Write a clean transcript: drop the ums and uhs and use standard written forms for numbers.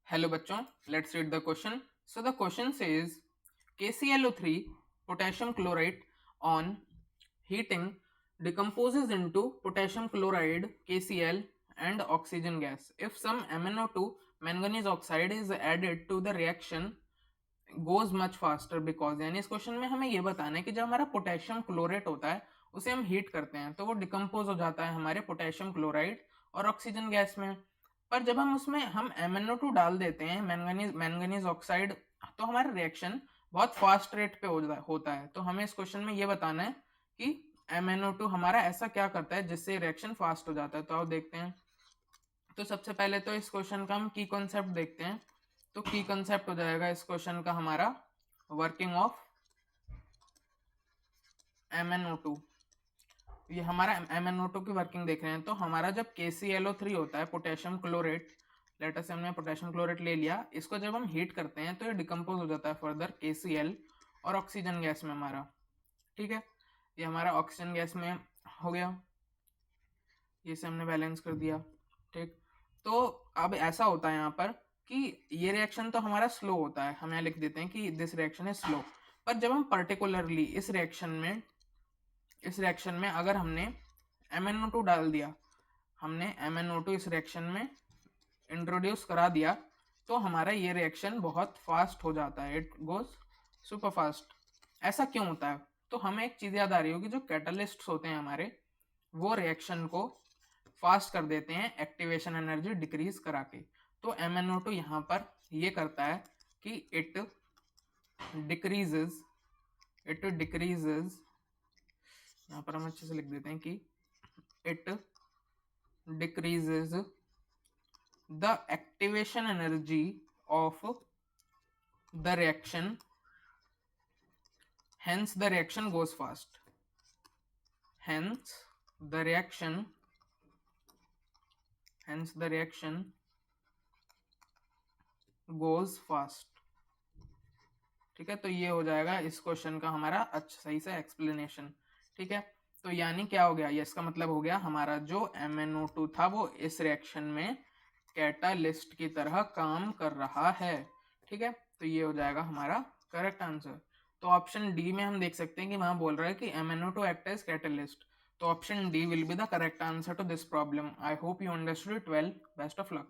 Hello बच्चों, let's read the question. So the question says KClO3 potassium chloride on heating decomposes into potassium chloride KCl and oxygen gas. If some MnO2 manganese oxide is added to the reaction goes much faster because, यानी इस question में हमें ये बताना है कि जब हमारा पोटेशियम क्लोरेट होता है उसे हम हीट करते हैं तो वो डिकम्पोज हो जाता है हमारे पोटेशियम क्लोराइड और ऑक्सीजन गैस में. पर जब हम उसमें हम MnO2 डाल देते हैं, मैंगनीज ऑक्साइड, तो हमारा रिएक्शन बहुत फास्ट रेट पे होता है. तो हमें इस क्वेश्चन में ये बताना है कि MnO2 हमारा ऐसा क्या करता है जिससे रिएक्शन फास्ट हो जाता है. तो आओ देखते हैं. तो सबसे पहले तो इस क्वेश्चन का हम की कॉन्सेप्ट देखते हैं. तो की कॉन्सेप्ट हो जाएगा इस क्वेश्चन का हमारा वर्किंग ऑफ MnO2. ये हमारा MnO2 की वर्किंग देख रहे हैं. तो हमारा जब KClO3 होता है, पोटेशियम क्लोरेट, लेटर से हमने पोटेशियम क्लोरेट ले लिया, इसको जब हम हीट करते हैं तो ये डिकम्पोज हो जाता है फर्दर KCl और ऑक्सीजन गैस में हमारा. ठीक है, ये हमारा ऑक्सीजन गैस में हो गया, ये से हमने बैलेंस कर दिया. ठीक, तो अब ऐसा होता है यहाँ पर कि ये रिएक्शन तो हमारा स्लो होता है, हम यहाँ लिख देते हैं कि दिस रिएक्शन इज स्लो. पर जब हम पर्टिकुलरली इस रिएक्शन में अगर हमने MnO2 डाल दिया, हमने MnO2 इस रिएक्शन में इंट्रोड्यूस करा दिया, तो हमारा ये रिएक्शन बहुत फास्ट हो जाता है. It goes super fast. ऐसा क्यों होता है? तो हमें एक चीज याद आ रही होगी, जो कैटलिस्ट्स होते हैं हमारे, वो रिएक्शन को फास्ट कर देते हैं एक्टिवेशन एनर्जी डिक्रीज करा के. तो MnO2 यहाँ पर ये करता है कि इट डिक्रीजेज, यहाँ पर हम अच्छे से लिख देते हैं कि it decreases the activation energy of the reaction, hence the reaction goes fast. Hence the reaction goes fast. ठीक है, तो ये हो जाएगा इस क्वेश्चन का हमारा अच्छा सही से एक्सप्लेनेशन. ठीक है, तो यानी क्या हो गया, ये इसका मतलब हो गया हमारा जो MnO2 था वो इस रिएक्शन में कैटालिस्ट की तरह काम कर रहा है. ठीक है, तो ये हो जाएगा हमारा करेक्ट आंसर. तो ऑप्शन डी में हम देख सकते हैं कि वहां बोल रहा है कि MnO2 एक्ट एज कैटलिस्ट. तो option D will be the correct answer to this problem. I hope you understood it well. Best of luck.